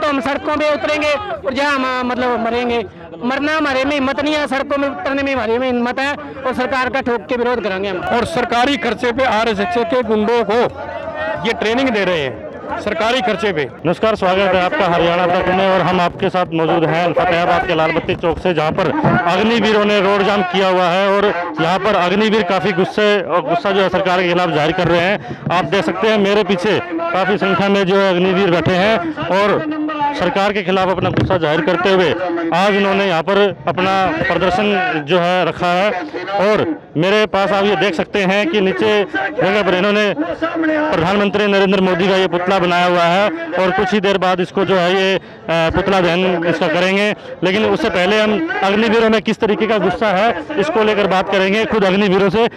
तो हम सड़कों पे उतरेंगे और जहाँ हम मतलब मरेंगे, मरना हमारे में हिम्मत नहीं है, सड़कों में उतरने में हमारे में हिम्मत है और सरकार का ठोक के विरोध करेंगे हम। और सरकारी खर्चे पे आरएसएस के गुंडों को ये ट्रेनिंग दे रहे हैं सरकारी खर्चे पे। नमस्कार, स्वागत है आपका हरियाणा तक में और हम आपके साथ मौजूद हैं फतेहाबाद के लाल बत्ती चौक से, जहां पर अग्निवीरों ने रोड जाम किया हुआ है और यहां पर अग्निवीर काफी गुस्सा जो है सरकार के खिलाफ जाहिर कर रहे हैं। आप देख सकते हैं मेरे पीछे काफी संख्या में जो है अग्निवीर बैठे हैं और सरकार के खिलाफ अपना गुस्सा जाहिर करते हुए आज इन्होंने यहाँ पर अपना प्रदर्शन जो है रखा है। और मेरे पास आप ये देख सकते हैं कि नीचे जगह पर इन्होंने प्रधानमंत्री नरेंद्र मोदी का ये पुतला बनाया हुआ है और कुछ ही देर बाद इसको जो है ये पुतला दहन इसका करेंगे। लेकिन उससे पहले हम अग्निवीरों में किस तरीके का गुस्सा है इसको लेकर बात करेंगे खुद अग्निवीरों से।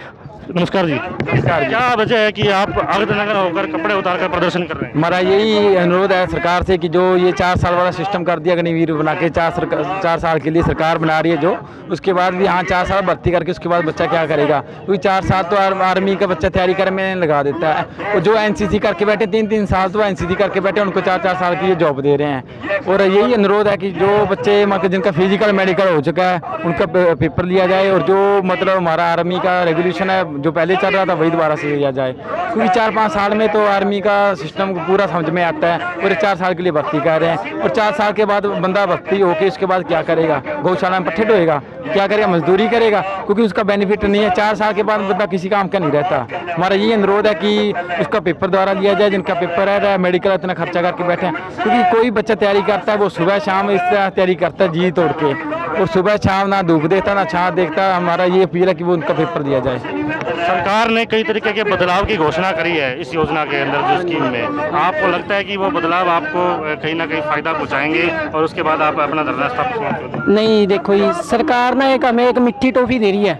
नमस्कार जी। नमस्कार। क्या वजह है कि आप आगतनगर होकर कपड़े उतारकर प्रदर्शन कर रहे हैं? हमारा यही अनुरोध है सरकार से कि जो ये 4 साल वाला सिस्टम कर दिया अग्निवीर बना के 4 साल के लिए सरकार बना रही है जो, उसके बाद भी हाँ 4 साल भर्ती करके उसके बाद बच्चा क्या करेगा, क्योंकि 4 साल तो आर्मी का बच्चा तैयारी करने में लगा देता है। और जो एनसीसी करके बैठे 3-3 साल तो एनसीसी करके बैठे उनको 4-4 साल की ये जॉब दे रहे हैं। और यही अनुरोध है कि जो बच्चे मतलब जिनका फिजिकल मेडिकल हो चुका है उनका पेपर लिया जाए और जो मतलब हमारा आर्मी का रेगुलेशन है जो पहले चल रहा था वही दोबारा से लिया जाए, क्योंकि 4-5 साल में तो आर्मी का सिस्टम पूरा समझ में आता है और 4 साल के लिए भर्ती कर रहे हैं। और 4 साल के बाद बंदा भर्ती होके उसके बाद क्या करेगा, गौशाला में पट्टे ढोएगा, क्या करेगा, मजदूरी करेगा, क्योंकि उसका बेनिफिट नहीं है। 4 साल के बाद बंदा किसी काम का नहीं रहता। हमारा ये अनुरोध है कि उसका पेपर द्वारा लिया जाए, जिनका पेपर है मेडिकल इतना खर्चा करके बैठे हैं, क्योंकि कोई बच्चा तैयारी करता है वो सुबह शाम इस तरह तैयारी करता है जी तोड़ के, और सुबह शाम ना धूप देखता ना छाँव देखता। हमारा ये अपील है कि वो उनका पेपर दिया जाए। सरकार ने कई तरीके के बदलाव की घोषणा करी है इस योजना के अंदर जो स्कीम में, आपको लगता है कि वो बदलाव आपको कहीं ना कहीं फायदा पहुंचाएंगे और उसके बाद आप अपना धरना स्थापित समाप्त? नहीं, देखो ये सरकार ना हमें एक मिट्टी टॉफी दे रही है,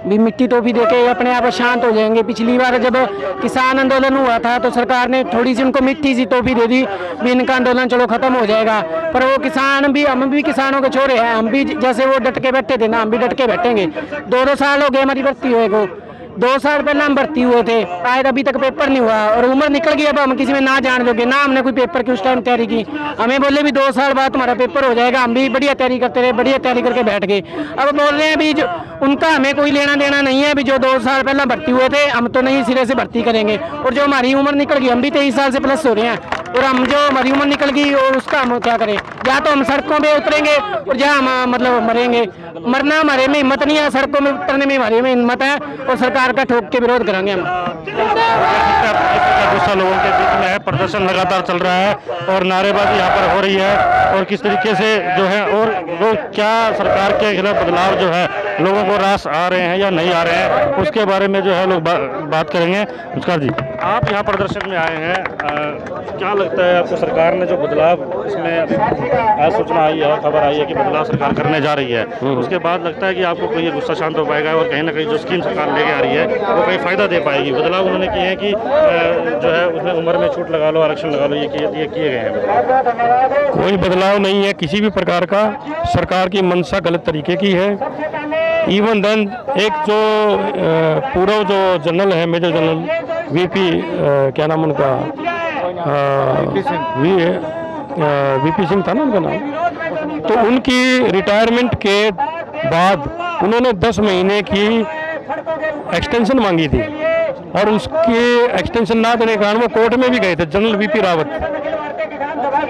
भी मिट्टी टॉफी देके अपने आप शांत हो जाएंगे। पिछली बार जब किसान आंदोलन हुआ था तो सरकार ने थोड़ी सी उनको मिट्टी सी टॉफी दे दी, भी इनका आंदोलन चलो खत्म हो जाएगा। पर वो किसान भी, हम भी किसानों के छोरे हैं, हम भी जैसे वो डट के बैठे थे ना हम भी डट के बैठेंगे। 2-2 साल हो गए हमारी भर्ती हुए को, 2 साल पहले हम भर्ती हुए थे, शायद अभी तक पेपर नहीं हुआ और उम्र निकल गई। अब हम किसी में ना जान दोगे ना, हमने कोई पेपर की उस टाइम तैयारी की। हमें बोले भी 2 साल बाद तुम्हारा पेपर हो जाएगा, हम भी बढ़िया तैयारी करते रहे, बढ़िया तैयारी करके बैठ गए। अब बोल रहे हैं भी जो उनका हमें कोई लेना देना नहीं है, भी जो 2 साल पहले भर्ती हुए थे हम तो नहीं सिरे से भर्ती करेंगे। और जो हमारी उम्र निकल गई, हम भी 23 साल से प्लस हो रहे हैं और हम जो हमारी उम्र निकल गई और उसका हम क्या करें, या तो हम सड़कों पे उतरेंगे और जहाँ हम मतलब मरेंगे, मरना हमारे में हिम्मत नहीं है, सड़कों में उतरने में हमारे में हिम्मत है और सरकार का ठोक के विरोध करेंगे हम। गुस्सा लोगों के बीच में है, प्रदर्शन लगातार चल रहा है और नारेबाजी यहाँ पर हो रही है और किस तरीके से जो है और वो क्या सरकार के खिलाफ बदलाव जो है लोगों को रास आ रहे हैं या नहीं आ रहे हैं उसके बारे में जो है लोग बात करेंगे। नमस्कार जी, आप यहाँ प्रदर्शन में आए हैं, क्या लगता है आपको सरकार ने जो बदलाव इसमें आज सूचना आई है, खबर आई है कि बदलाव सरकार करने जा रही है, उसके बाद लगता है कि आपको कोई गुस्सा शांत हो पाएगा और कहीं ना कहीं जो स्कीम सरकार लेके आ रही है वो कहीं फायदा दे पाएगी? बदलाव उन्होंने किए हैं कि जो है उसमें उम्र में छूट लगा लो, आरक्षण लगा लो, ये किए गए हैं? कोई बदलाव नहीं है किसी भी प्रकार का, सरकार की मंशा गलत तरीके की है। इवन देन एक जो पूर्व जो जनरल है, मेजर जनरल वीपी क्या नाम उनका, वीपी सिंह था ना उनका नाम, तो उनकी रिटायरमेंट के बाद उन्होंने 10 महीने की एक्सटेंशन मांगी थी और उसके एक्सटेंशन ना देने के कारण वो कोर्ट में भी गए थे, जनरल वीपी रावत।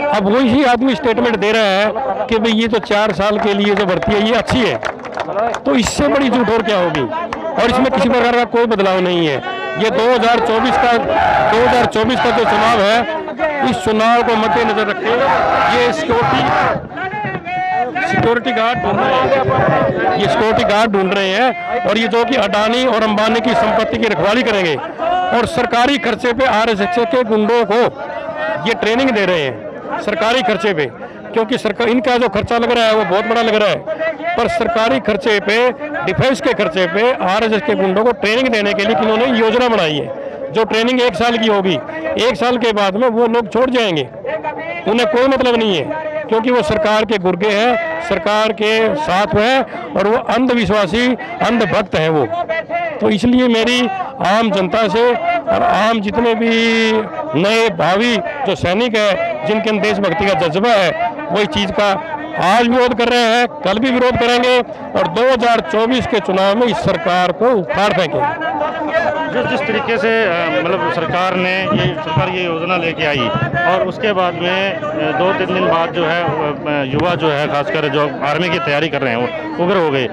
अब वही आदमी स्टेटमेंट दे रहा है कि भाई ये तो 4 साल के लिए जो भर्ती है ये अच्छी है, तो इससे बड़ी झूठ और क्या होगी? और इसमें किसी प्रकार का कोई बदलाव नहीं है। ये 2024 का जो चुनाव है, इस चुनाव को मद्देनजर रखते ये सिक्योरिटी गार्ड ढूंढ रहे हैं, ये सिक्योरिटी गार्ड ढूंढ रहे हैं और ये जो कि अडानी और अंबानी की संपत्ति की रखवाली करेंगे और सरकारी खर्चे पे आरएसएस के गुंडों को ये ट्रेनिंग दे रहे हैं सरकारी खर्चे पे, क्योंकि सरकार इनका जो खर्चा लग रहा है वो बहुत बड़ा लग रहा है, पर सरकारी खर्चे पे, डिफेंस के खर्चे पे आरएसएस के गुंडों को ट्रेनिंग देने के लिए इन्होंने योजना बनाई है। जो ट्रेनिंग 1 साल की होगी, 1 साल के बाद में वो लोग छोड़ जाएंगे, उन्हें कोई मतलब नहीं है, क्योंकि वो सरकार के गुर्गे हैं, सरकार के साथ हैं और वो अंधविश्वासी अंधभक्त हैं वो। तो इसलिए मेरी आम जनता से और आम जितने भी नए भावी जो सैनिक है जिनके अंदर देशभक्ति का जज्बा है, वो इस चीज़ का आज विरोध कर रहे हैं, कल भी विरोध करेंगे और 2024 के चुनाव में इस सरकार को उखाड़ फेंकेंगे। जिस तरीके से मतलब सरकार ये योजना लेके आई और उसके बाद में 2-3 दिन बाद जो है युवा जो है खासकर जो आर्मी की तैयारी कर रहे हैं वो उग्र हो गए।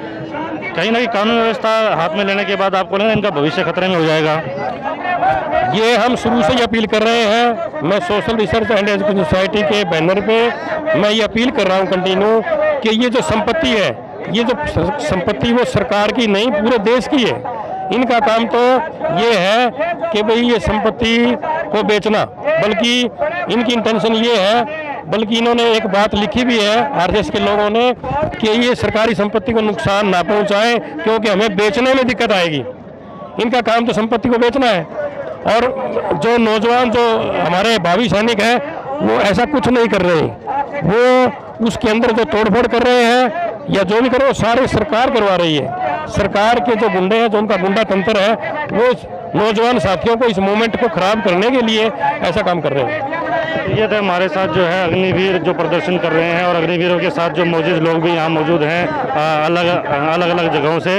कहीं ना कहीं कानून व्यवस्था हाथ में लेने के बाद आपको लगा इनका भविष्य खतरे में हो जाएगा? ये हम शुरू से ही अपील कर रहे हैं। मैं social research and education society के बैनर पे मैं ये अपील कर रहा हूँ कंटिन्यू कि ये जो संपत्ति है, ये जो संपत्ति वो सरकार की नहीं पूरे देश की है। इनका काम तो ये है कि भाई ये संपत्ति को बेचना, बल्कि इनकी इंटेंशन ये है, बल्कि इन्होंने एक बात लिखी भी है आरएसएस के लोगों ने कि ये सरकारी संपत्ति को नुकसान ना पहुंचाए क्योंकि हमें बेचने में दिक्कत आएगी। इनका काम तो संपत्ति को बेचना है। और जो नौजवान जो हमारे भावी सैनिक हैं वो ऐसा कुछ नहीं कर रहे, वो उसके अंदर जो तोड़फोड़ कर रहे हैं या जो भी कर रहे हैं वो सारे सरकार करवा रही है। सरकार के जो गुंडे हैं, जो उनका गुंडा तंत्र है, वो नौजवान साथियों को इस मूवमेंट को खराब करने के लिए ऐसा काम कर रहे हैं। ये थे हमारे साथ जो है अग्निवीर जो प्रदर्शन कर रहे हैं और अग्निवीरों के साथ जो मौजूद लोग भी यहाँ मौजूद हैं अलग अलग जगहों से।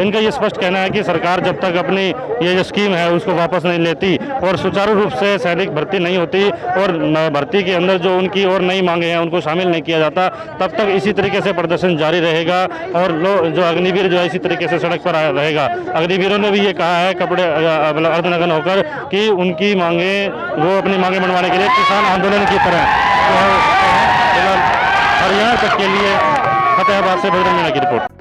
इनका ये स्पष्ट कहना है कि सरकार जब तक अपनी ये जो स्कीम है उसको वापस नहीं लेती और सुचारू रूप से सैनिक भर्ती नहीं होती और भर्ती के अंदर जो उनकी और नई मांगे हैं उनको शामिल नहीं किया जाता, तब तक इसी तरीके से प्रदर्शन जारी रहेगा और जो अग्निवीर जो है इसी तरीके से सड़क पर रहेगा। अग्निवीरों ने भी ये कहा है कपड़े मतलब अर्धनग्न होकर कि उनकी मांगे वो अपनी मांगे मनवाने के लिए किसान आंदोलन की तरह हरियाणा तक के लिए फतेहाबाद से बजरंग मीणा की रिपोर्ट।